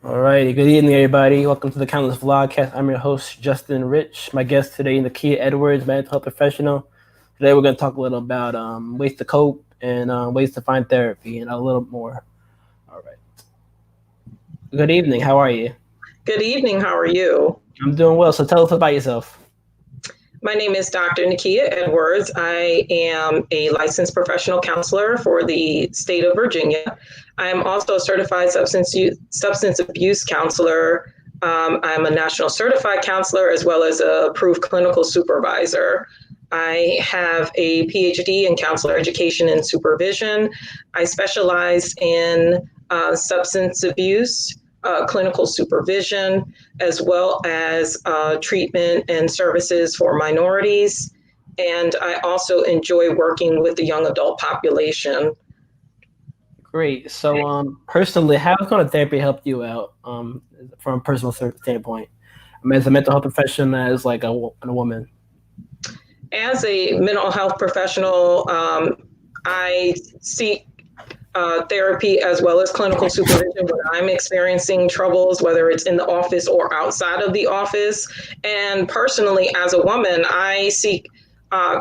All right, good evening, everybody. Welcome to the Countless Vlogcast. I'm your host, Justin Rich. My guest today, Nakia Edwards, mental health professional. Today, we're going to talk a little about ways to cope and ways to find therapy and a little more. All right. Good evening. How are you? Good evening. How are you? I'm doing well. So tell us about yourself. My name is Dr. Nakia Edwards. I am a licensed professional counselor for the state of Virginia. I am also a certified substance abuse counselor. I'm a national certified counselor as well as a approved clinical supervisor. I have a PhD in counselor education and supervision. I specialize in substance abuse, clinical supervision, as well as treatment and services for minorities. And I also enjoy working with the young adult population. Great. So, personally, how has going to therapy helped you out from a personal standpoint? I mean, as a mental health professional, as like a woman. As a mental health professional, I seek therapy as well as clinical supervision when I'm experiencing troubles, whether it's in the office or outside of the office. And personally, as a woman, I seek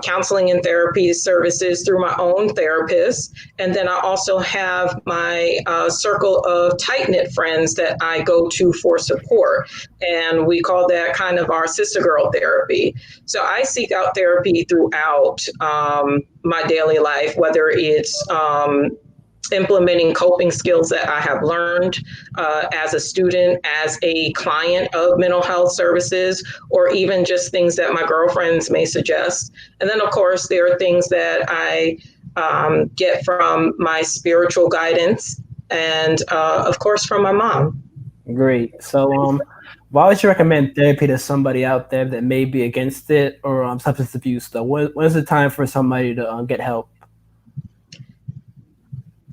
counseling and therapy services through my own therapist. And then I also have my circle of tight knit friends that I go to for support. And we call that kind of our sister girl therapy. So I seek out therapy throughout my daily life, whether it's implementing coping skills that I have learned as a student, as a client of mental health services, or even just things that my girlfriends may suggest. And then, of course, there are things that I get from my spiritual guidance and, of course, from my mom. Great. So, why would you recommend therapy to somebody out there that may be against it or substance abuse? Though, when's the time for somebody to get help?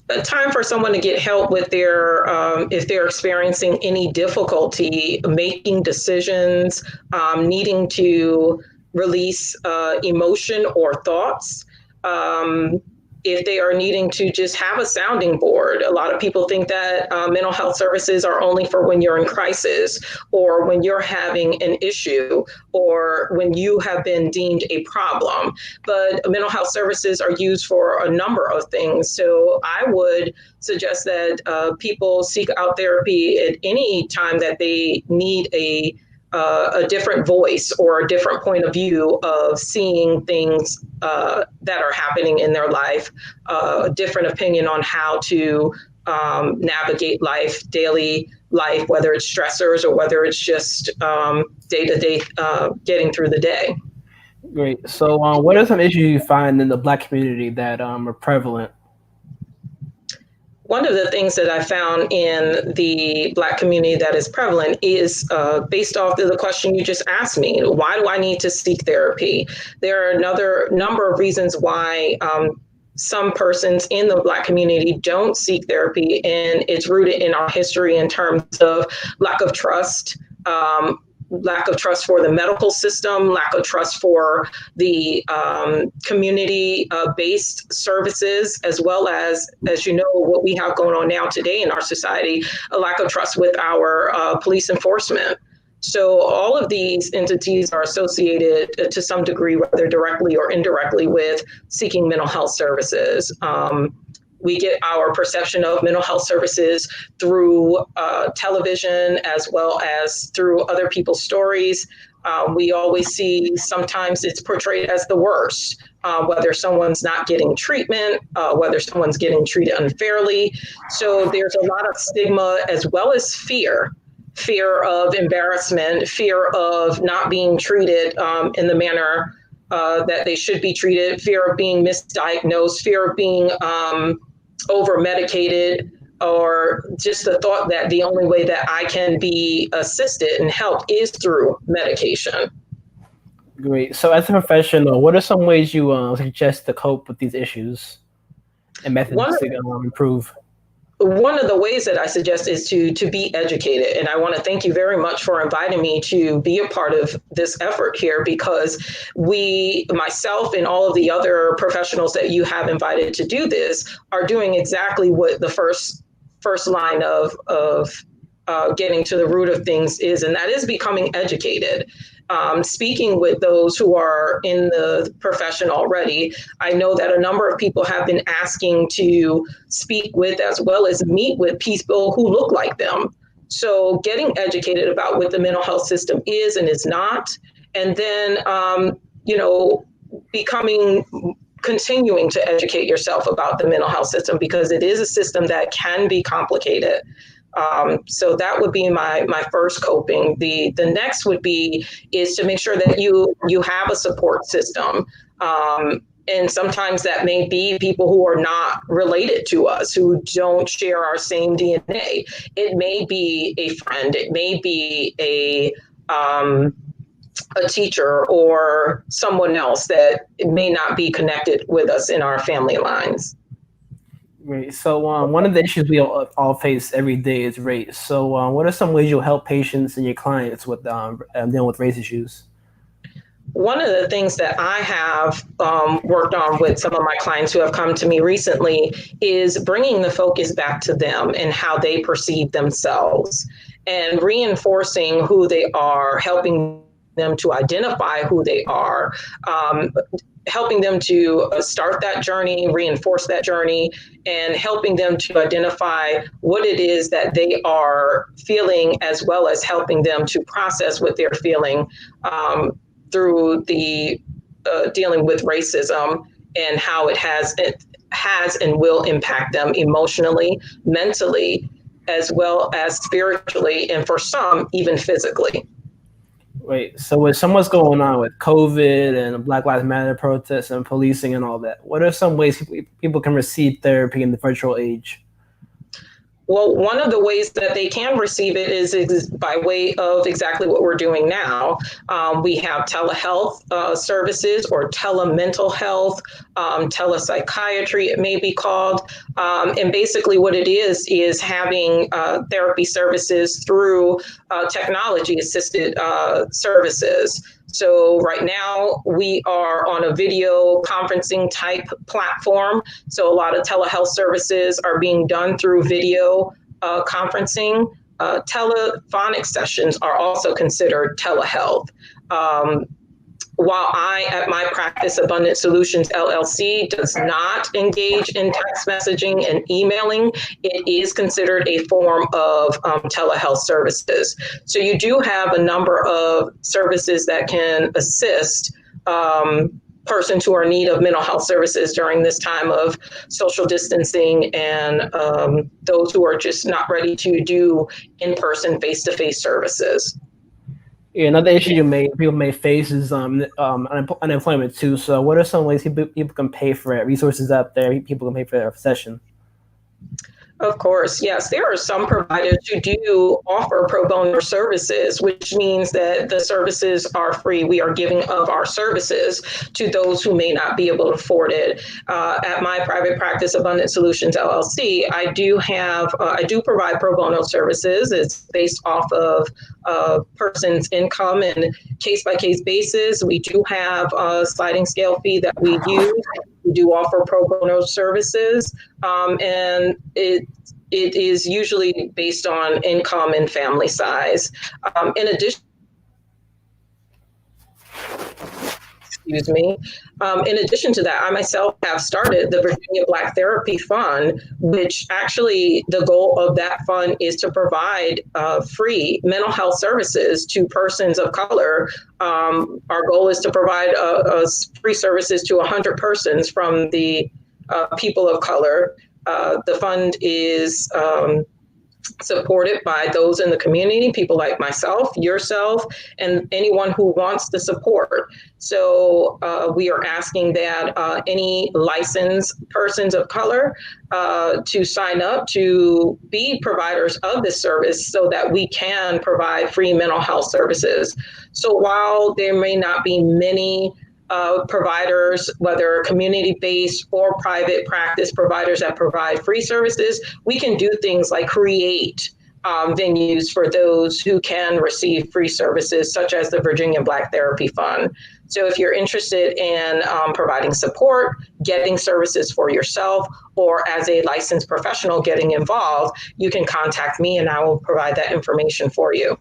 A time for someone to get help with their if they're experiencing any difficulty making decisions, needing to release emotion or thoughts, if they are needing to just have a sounding board. A lot of people think that mental health services are only for when you're in crisis or when you're having an issue or when you have been deemed a problem. But mental health services are used for a number of things. So I would suggest that people seek out therapy at any time that they need a different voice or a different point of view of seeing things that are happening in their life, a different opinion on how to navigate life, daily life, whether it's stressors or whether it's just day to day getting through the day. Great. So, what are some issues you find in the Black community that are prevalent? One of the things that I found in the Black community that is prevalent is based off of the question you just asked me. Why do I need to seek therapy? There are another number of reasons why some persons in the Black community don't seek therapy, and it's rooted in our history in terms of lack of trust. Lack of trust for the medical system, lack of trust for the community based services, as well as you know, what we have going on now today in our society, a lack of trust with our police enforcement. So all of these entities are associated to some degree, whether directly or indirectly, with seeking mental health services. We get our perception of mental health services through television as well as through other people's stories. We always see sometimes it's portrayed as the worst, whether someone's not getting treatment, whether someone's getting treated unfairly. So there's a lot of stigma as well as fear of embarrassment, fear of not being treated in the manner that they should be treated, fear of being misdiagnosed, fear of being over medicated, or just the thought that the only way that I can be assisted and helped is through medication. Great. So, as a professional, what are some ways you suggest to cope with these issues and One methods of to improve? one of the ways that I suggest is to be educated. And I want to thank you very much for inviting me to be a part of this effort here, because myself and all of the other professionals that you have invited to do this are doing exactly what the first line of getting to the root of things is, and that is becoming educated. Speaking with those who are in the profession already, I know that a number of people have been asking to speak with as well as meet with people who look like them. So getting educated about what the mental health system is and is not, and then, continuing to educate yourself about the mental health system, because it is a system that can be complicated. So that would be my first coping. The next would be is to make sure that you have a support system. And sometimes that may be people who are not related to us, who don't share our same DNA. It may be a friend. It may be a teacher or someone else that may not be connected with us in our family lines. Right. So one of the issues we all face every day is race. So what are some ways you'll help patients and your clients with dealing with race issues? One of the things that I have worked on with some of my clients who have come to me recently is bringing the focus back to them and how they perceive themselves, and reinforcing who they are, helping them to identify who they are, helping them to start that journey, reinforce that journey, and helping them to identify what it is that they are feeling, as well as helping them to process what they're feeling through the dealing with racism and how it has and will impact them emotionally, mentally, as well as spiritually, and for some, even physically. Wait, so with so much going on with COVID and Black Lives Matter protests and policing and all that, what are some ways people can receive therapy in the virtual age? Well, one of the ways that they can receive it is by way of exactly what we're doing now. We have telehealth services, or telemental health, telepsychiatry, it may be called. And basically what it is having therapy services through technology-assisted services. So right now we are on a video conferencing type platform. So a lot of telehealth services are being done through video conferencing. Telephonic sessions are also considered telehealth. While I, at my practice, Abundant Solutions LLC, does not engage in text messaging and emailing, it is considered a form of telehealth services. So you do have a number of services that can assist persons who are in need of mental health services during this time of social distancing, and those who are just not ready to do in-person, face-to-face services. Yeah, another issue people may face is unemployment too. So what are some ways people can pay for it? Resources out there people can pay for their session? Of course, yes. There are some providers who do offer pro bono services, which means that the services are free. We are giving of our services to those who may not be able to afford it. At my private practice, Abundant Solutions LLC, I do provide pro bono services. It's based off of a person's income and case-by-case basis. We do have a sliding scale fee that we use. We do offer pro bono services, and it is usually based on income and family size. In addition, in addition to that, I myself have started the Virginia Black Therapy Fund, which actually the goal of that fund is to provide free mental health services to persons of color. Our goal is to provide free services to 100 persons from the people of color. The fund is supported by those in the community, people like myself, yourself, and anyone who wants the support. So we are asking that any licensed persons of color to sign up to be providers of this service so that we can provide free mental health services. So while there may not be many providers, whether community-based or private practice providers that provide free services, we can do things like create venues for those who can receive free services, such as the Virginia Black Therapy Fund. So if you're interested in providing support, getting services for yourself, or as a licensed professional getting involved, you can contact me and I will provide that information for you.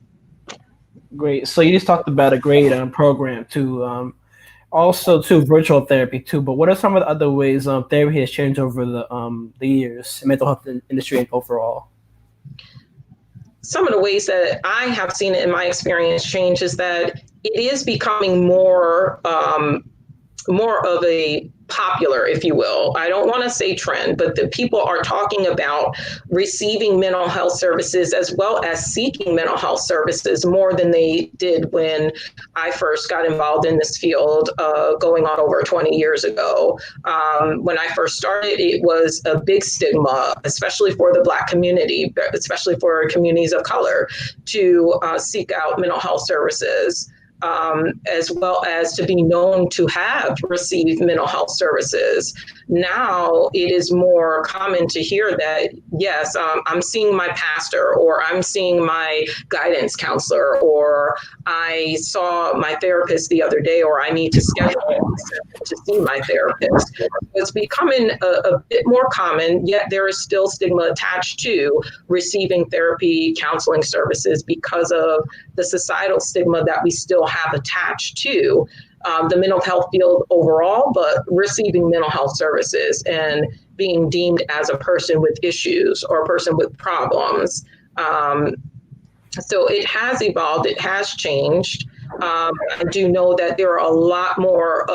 Great. So you just talked about a great program too. Also, too, virtual therapy too. But what are some of the other ways therapy has changed over the years, mental health industry and overall? Some of the ways that I have seen it in my experience change is that it is becoming more of a popular, if you will. I don't want to say trend, but the people are talking about receiving mental health services as well as seeking mental health services more than they did when I first got involved in this field, going on over 20 years ago. When I first started, it was a big stigma, especially for the Black community, especially for communities of color, to seek out mental health services. As well as to be known to have received mental health services. Now it is more common to hear that, yes, I'm seeing my pastor, or I'm seeing my guidance counselor, or I saw my therapist the other day, or I need to schedule to see my therapist. It's becoming a bit more common, yet there is still stigma attached to receiving therapy counseling services because of the societal stigma that we still have attached to the mental health field overall, but receiving mental health services and being deemed as a person with issues or a person with problems. So it has evolved, it has changed. I do know that there are a lot more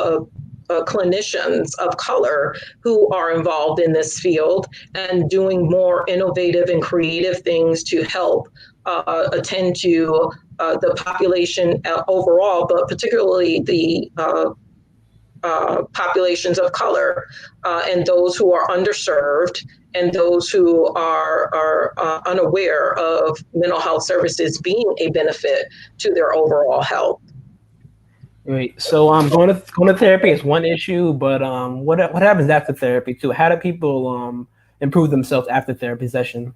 clinicians of color who are involved in this field and doing more innovative and creative things to help attend to the population overall, but particularly the populations of color and those who are underserved and those who are unaware of mental health services being a benefit to their overall health. Right. So going to therapy is one issue, but what happens after therapy too? How do people improve themselves after therapy session?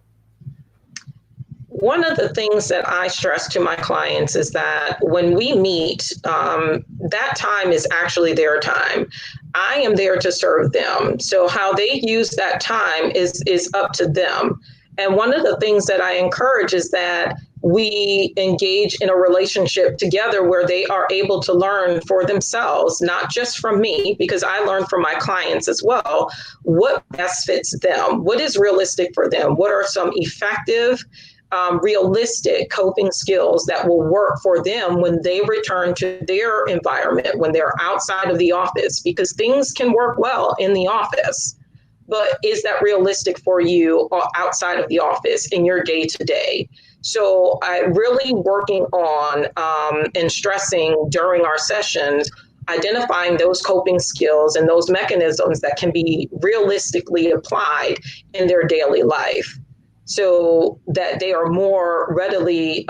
One of the things that I stress to my clients is that when we meet, that time is actually their time. I am there to serve them. So how they use that time is up to them. And one of the things that I encourage is that we engage in a relationship together where they are able to learn for themselves, not just from me, because I learn from my clients as well, what best fits them, what is realistic for them, what are some effective realistic coping skills that will work for them when they return to their environment, when they're outside of the office, because things can work well in the office. But is that realistic for you outside of the office in your day to day? So I'm really working on and stressing during our sessions, identifying those coping skills and those mechanisms that can be realistically applied in their daily life, so that they are more readily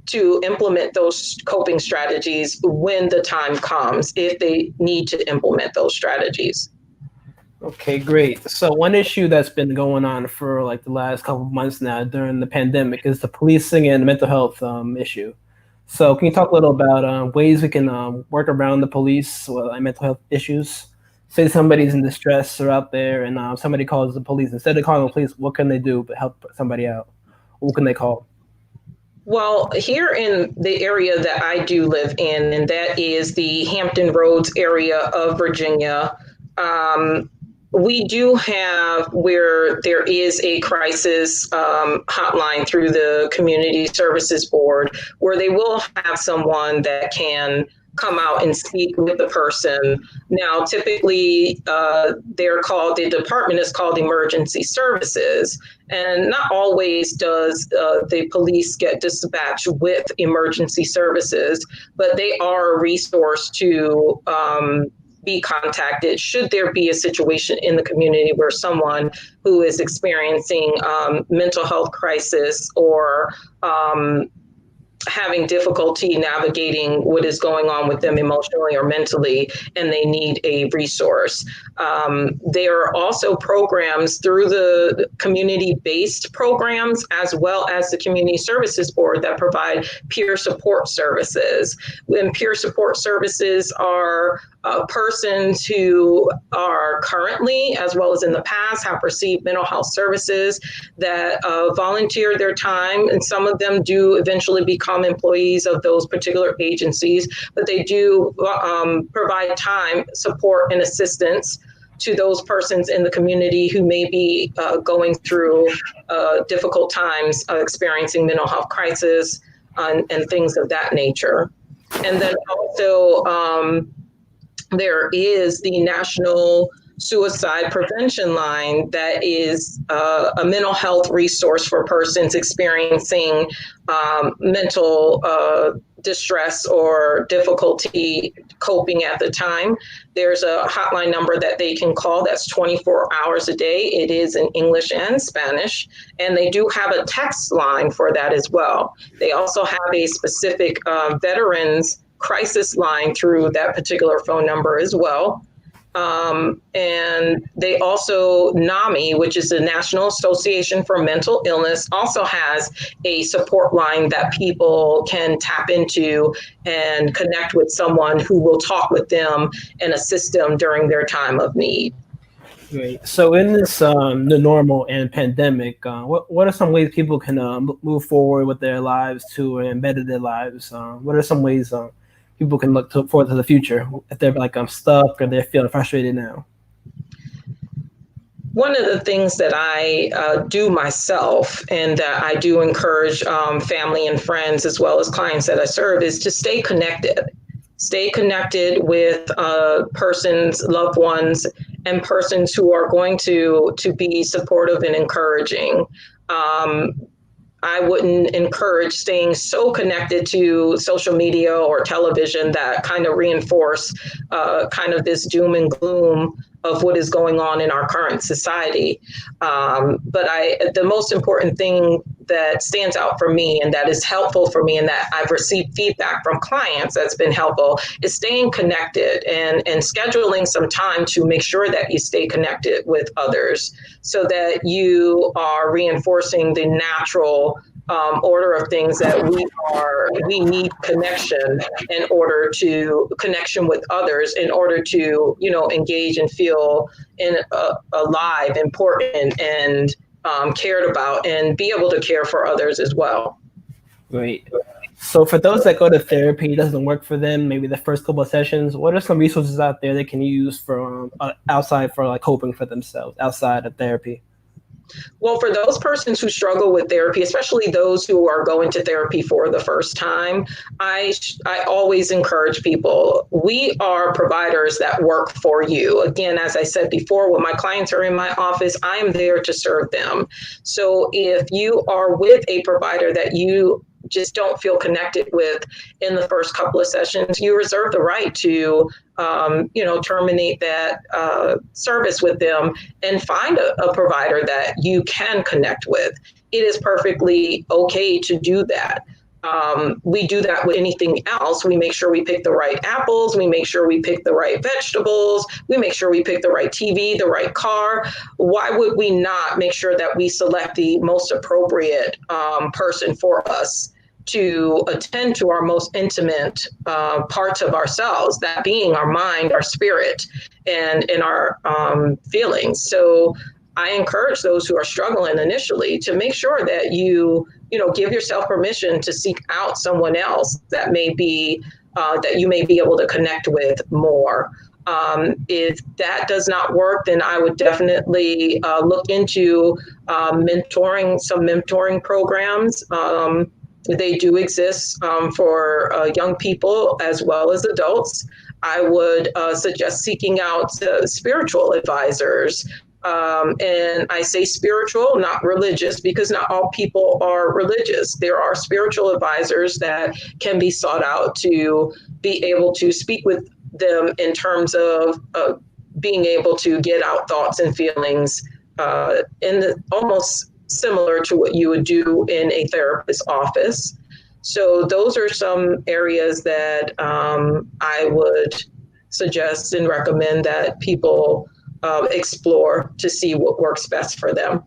to implement those coping strategies when the time comes, if they need to implement those strategies. Okay, great. So one issue that's been going on for like the last couple of months now during the pandemic is the policing and mental health issue. So can you talk a little about ways we can work around the police or mental health issues? Say somebody's in distress or out there and somebody calls the police. Instead of calling the police, what can they do to help somebody out? Who can they call? Well, here in the area that I do live in, and that is the Hampton Roads area of Virginia, we do have where there is a crisis hotline through the Community Services Board, where they will have someone that can come out and speak with the person. Now, typically, the department is called Emergency Services, and not always does the police get dispatched with emergency services, but they are a resource to be contacted should there be a situation in the community where someone who is experiencing mental health crisis or having difficulty navigating what is going on with them emotionally or mentally, and they need a resource. There are also programs through the community-based programs as well as the Community Services Board that provide peer support services. And peer support services are persons who are currently, as well as in the past, have received mental health services that volunteer their time, and some of them do eventually become employees of those particular agencies, but they do provide time, support, and assistance to those persons in the community who may be going through difficult times, experiencing mental health crisis, and things of that nature. And then also, there is the National Suicide Prevention Line that is a mental health resource for persons experiencing mental distress or difficulty coping at the time. There's a hotline number that they can call that's 24 hours a day. It is in English and Spanish, and they do have a text line for that as well. They also have a specific veterans crisis line through that particular phone number as well. And they also, NAMI, which is the National Association for Mental Illness, also has a support line that people can tap into and connect with someone who will talk with them and assist them during their time of need. Great. So in this the normal and pandemic, what are some ways people can move forward with their lives to better their lives? What are some ways people can look forward to the future if they're like stuck or they're feeling frustrated now? One of the things that I do myself and that I do encourage family and friends as well as clients that I serve is to stay connected. Stay connected with persons, loved ones, and persons who are going to be supportive and encouraging. I wouldn't encourage staying so connected to social media or television that kind of reinforce kind of this doom and gloom of what is going on in our current society. But the most important thing that stands out for me and that is helpful for me and that I've received feedback from clients that's been helpful is staying connected and scheduling some time to make sure that you stay connected with others so that you are reinforcing the natural order of things that we need connection with others in order to, engage and feel alive, important, and cared about, and be able to care for others as well. Great. So for those that go to therapy, it doesn't work for them, maybe the first couple of sessions, what are some resources out there they can use for outside for like coping for themselves outside of therapy? Well, for those persons who struggle with therapy, especially those who are going to therapy for the first time, I always encourage people, we are providers that work for you. Again, as I said before, when my clients are in my office, I am there to serve them. So if you are with a provider that you just don't feel connected with in the first couple of sessions, you reserve the right to terminate that service with them and find a provider that you can connect with. It is perfectly okay to do that. We do that with anything else. We make sure we pick the right apples. We make sure we pick the right vegetables. We make sure we pick the right TV, the right car. Why would we not make sure that we select the most appropriate person for us to attend to our most intimate parts of ourselves, that being our mind, our spirit, and our feelings. So I encourage those who are struggling initially to make sure that you give yourself permission to seek out someone else that may be that you may be able to connect with more. If that does not work, then I would definitely look into some mentoring programs. They do exist for young people as well as adults. I would suggest seeking out spiritual advisors. And I say spiritual, not religious, because not all people are religious. There are spiritual advisors that can be sought out to be able to speak with them in terms of being able to get out thoughts and feelings almost similar to what you would do in a therapist's office. So those are some areas that I would suggest and recommend that people explore to see what works best for them.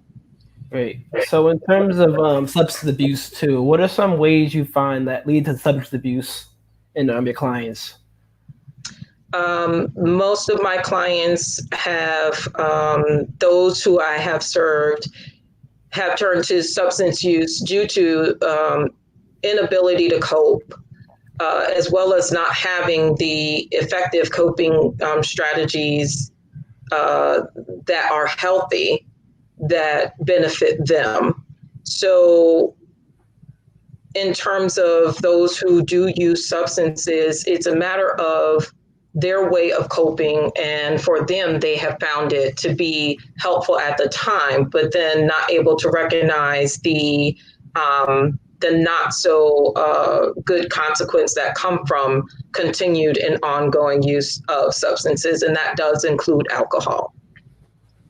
Great. So, in terms of substance abuse too, what are some ways you find that lead to substance abuse in your clients? Most of my clients have, those who I have served have turned to substance use due to inability to cope, as well as not having the effective coping strategies that are healthy that benefit them. So, in terms of those who do use substances, it's a matter of their way of coping. And for them, they have found it to be helpful at the time, but then not able to recognize the not so good consequence that come from continued and ongoing use of substances. And that does include alcohol.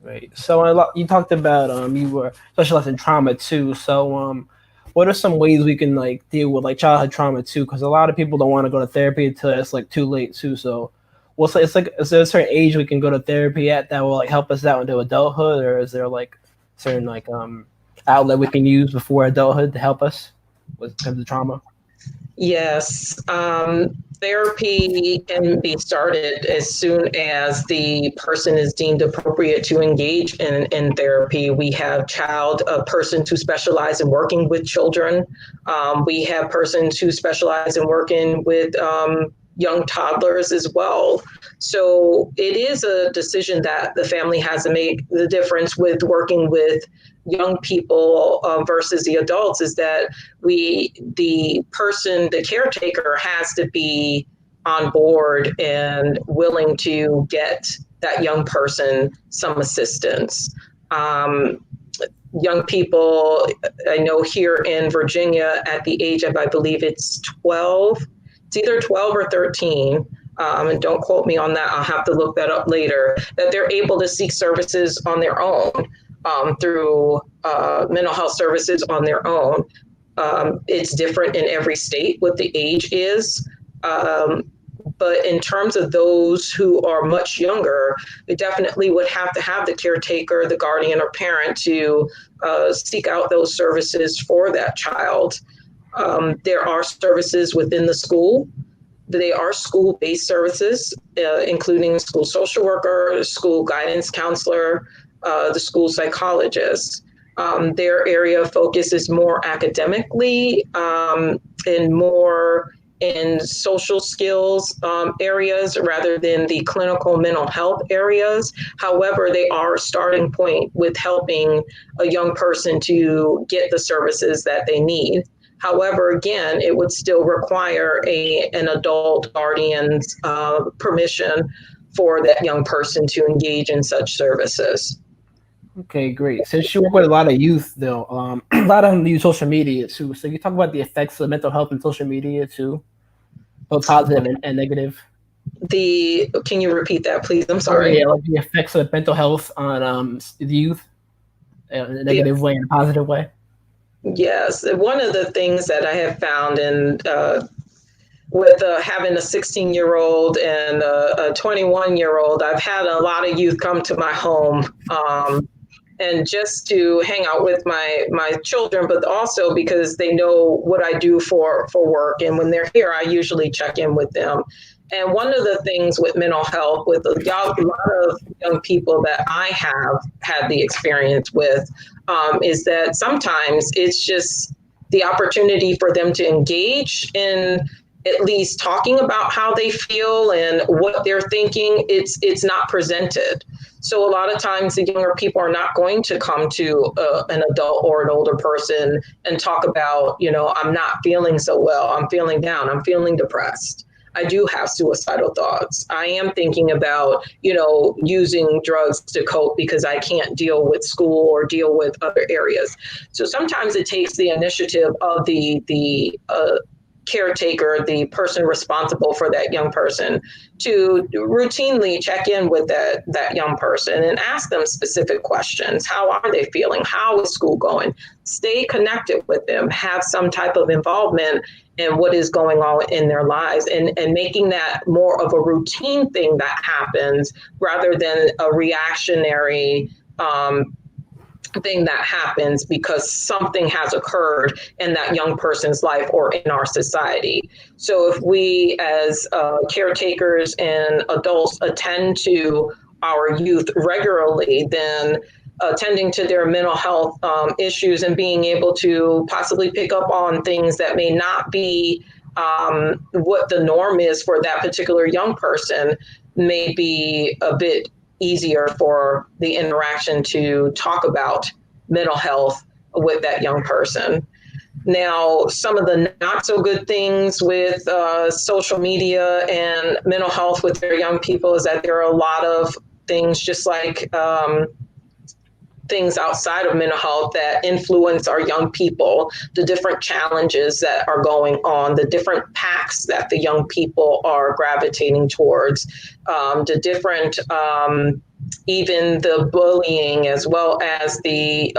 Right. So, you talked about you were specialized in trauma too. So, what are some ways we can like deal with like childhood trauma too? Because a lot of people don't want to go to therapy until it's like too late too. So, what's it's like? Is there a certain age we can go to therapy at that will like help us out into adulthood, or is there like certain like outlet we can use before adulthood to help us with terms of trauma? Yes, therapy can be started as soon as the person is deemed appropriate to engage in therapy. We have persons who specialize in working with children. We have persons who specialize in working with young toddlers as well. So it is a decision that the family has to make. The difference with working with young people versus the adults is that the caretaker has to be on board and willing to get that young person some assistance. Young people, I know here in Virginia at the age of, I believe it's 12, it's either 12 or 13, and don't quote me on that, I'll have to look that up later, that they're able to seek services on their own. Through mental health services on their own. It's different in every state what the age is. But in terms of those who are much younger, we definitely would have to have the caretaker, the guardian, or parent to seek out those services for that child. There are services within the school. They are school-based services, including school social worker, school guidance counselor, the school psychologist. Their area of focus is more academically and more in social skills areas rather than the clinical mental health areas. However, they are a starting point with helping a young person to get the services that they need. However, again, it would still require an adult guardian's permission for that young person to engage in such services. Okay, great. Since you work with a lot of youth, though, a lot of them use social media too. So you talk about the effects of mental health and social media too, both positive and negative. Can you repeat that, please? I'm Oh sorry. yeah, like the effects of mental health on the youth in a Yeah. negative way and a positive way. Yes, one of the things that I have found in with having a 16-year-old and a 21-year-old, I've had a lot of youth come to my home, and just to hang out with my children, but also because they know what I do for work. And when they're here, I usually check in with them. And one of the things with mental health, with a lot of young people that I have had the experience with, is that sometimes it's just the opportunity for them to engage in at least talking about how they feel and what they're thinking. It's not presented. So a lot of times the younger people are not going to come to an adult or an older person and talk about, I'm not feeling so well. I'm feeling down. I'm feeling depressed. I do have suicidal thoughts. I am thinking about, using drugs to cope because I can't deal with school or deal with other areas. So sometimes it takes the initiative of the caretaker, the person responsible for that young person, to routinely check in with that young person and ask them specific questions. How are they feeling? How is school going? Stay connected with them, have some type of involvement in what is going on in their lives, and making that more of a routine thing that happens rather than a reactionary thing that happens because something has occurred in that young person's life or in our society. So if we as caretakers and adults attend to our youth regularly, then attending to their mental health issues and being able to possibly pick up on things that may not be what the norm is for that particular young person may be a bit easier for the interaction to talk about mental health with that young person. Now, some of the not so good things with social media and mental health with their young people is that there are a lot of things, just like things outside of mental health, that influence our young people, the different challenges that are going on, the different packs that the young people are gravitating towards, the different even the bullying, as well as the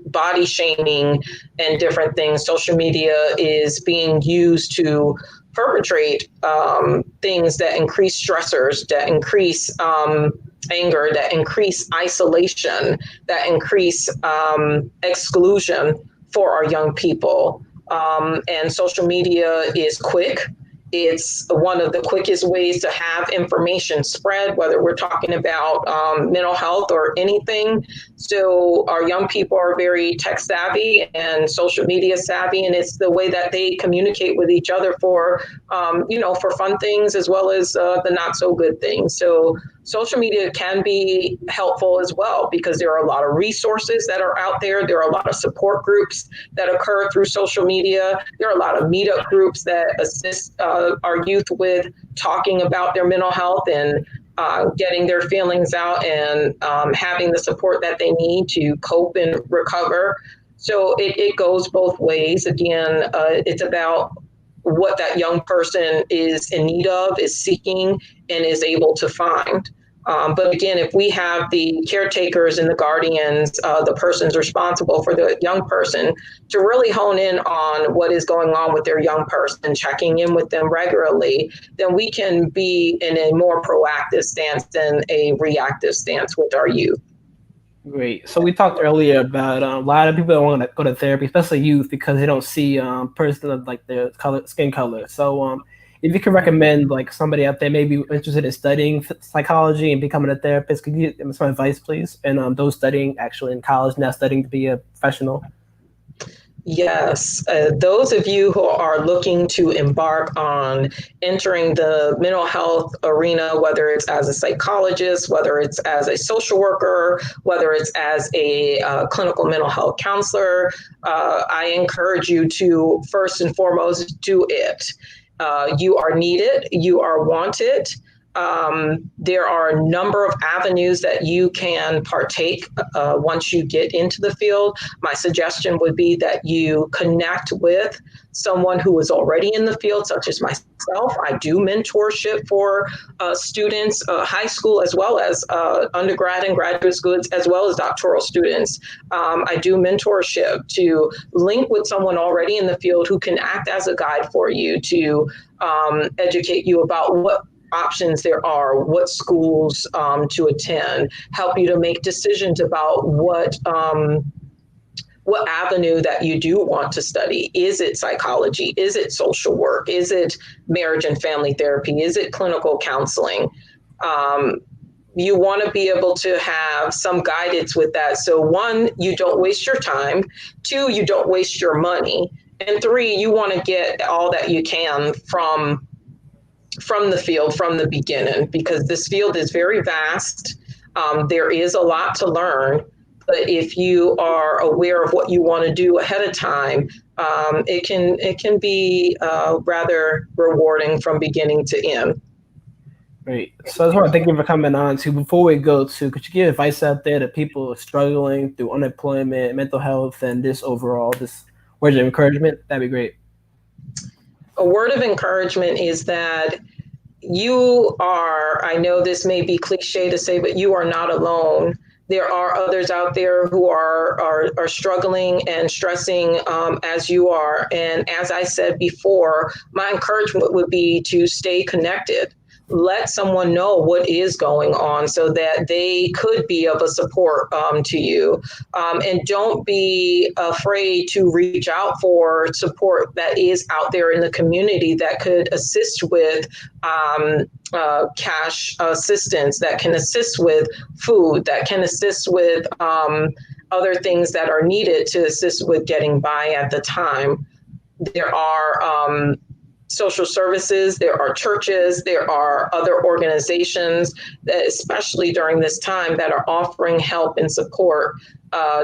body shaming and different things. Social media is being used to perpetrate things that increase stressors, that increase anger, that increase isolation, that increase exclusion for our young people. And social media is quick. It's one of the quickest ways to have information spread, whether we're talking about mental health or anything. So our young people are very tech savvy and social media savvy, and it's the way that they communicate with each other for fun things as well as the not so good things. So social media can be helpful as well because there are a lot of resources that are out there. There are a lot of support groups that occur through social media. There are a lot of meetup groups that assist our youth with talking about their mental health and getting their feelings out and having the support that they need to cope and recover. So it goes both ways. Again, it's about what that young person is in need of, is seeking, and is able to find. But again, if we have the caretakers and the guardians, the persons responsible for the young person, to really hone in on what is going on with their young person, checking in with them regularly, then we can be in a more proactive stance than a reactive stance with our youth. Great. So we talked earlier about a lot of people don't want to go to therapy, especially youth, because they don't see person of like their color, skin color. So if you could recommend like somebody out there maybe interested in studying psychology and becoming a therapist, could you give them some advice, please? And those studying actually in college, now studying to be a professional. Yes, those of you who are looking to embark on entering the mental health arena, whether it's as a psychologist, whether it's as a social worker, whether it's as a clinical mental health counselor, I encourage you to first and foremost do it. You are needed, you are wanted. There are a number of avenues that you can partake once you get into the field. My suggestion would be that you connect with someone who is already in the field, such as myself. I do mentorship for students, high school, as well as undergrad and graduate schools, as well as doctoral students. I do mentorship to link with someone already in the field who can act as a guide for you to educate you about what options there are, what schools to attend, help you to make decisions about what avenue that you do want to study. Is it psychology? Is it social work? Is it marriage and family therapy? Is it clinical counseling? You want to be able to have some guidance with that. So 1, you don't waste your time. 2, you don't waste your money. And 3, you want to get all that you can from the field from the beginning, because this field is very vast. There is a lot to learn, but if you are aware of what you want to do ahead of time, it can be rather rewarding from beginning to end. Great. So I just want to thank you for coming on. To before we go to, could you give advice out there to people struggling through unemployment, mental health, and this overall, this words of encouragement? That'd be great. a word of encouragement is that you are, I know this may be cliche to say, but you are not alone. There are others out there who are struggling and stressing as you are. And as I said before, my encouragement would be to stay connected. Let someone know what is going on so that they could be of a support to you. And don't be afraid to reach out for support that is out there in the community that could assist with cash assistance, that can assist with food, that can assist with other things that are needed to assist with getting by at the time. There are social services, there are churches, there are other organizations that, especially during this time, that are offering help and support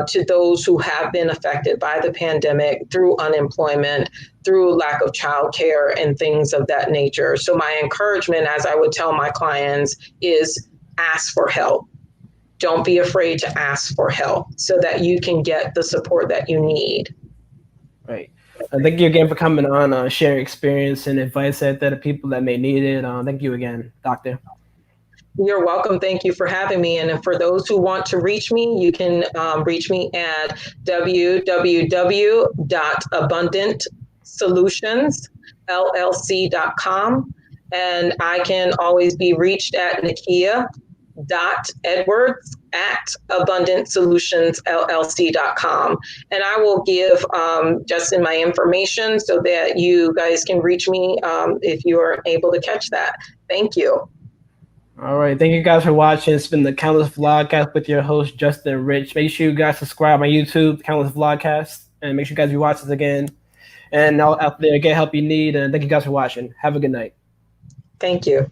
to those who have been affected by the pandemic through unemployment, through lack of childcare and things of that nature. So my encouragement, as I would tell my clients, is ask for help. Don't be afraid to ask for help so that you can get the support that you need. Right. Thank you again for coming on, sharing experience and advice out there to people that may need it. Thank you again, Doctor. You're welcome. Thank you for having me. And for those who want to reach me, you can reach me at www.abundantsolutions.llc.com. And I can always be reached at nakia.edwards@abundantsolutions.llc.com. And I will give Justin my information so that you guys can reach me if you are able to catch that. Thank you. All right. Thank you guys for watching. It's been the Countless Vlogcast with your host, Justin Rich. Make sure you guys subscribe on my YouTube, Countless Vlogcast, and make sure you guys watch this again. And out there, get help you need. And thank you guys for watching. Have a good night. Thank you.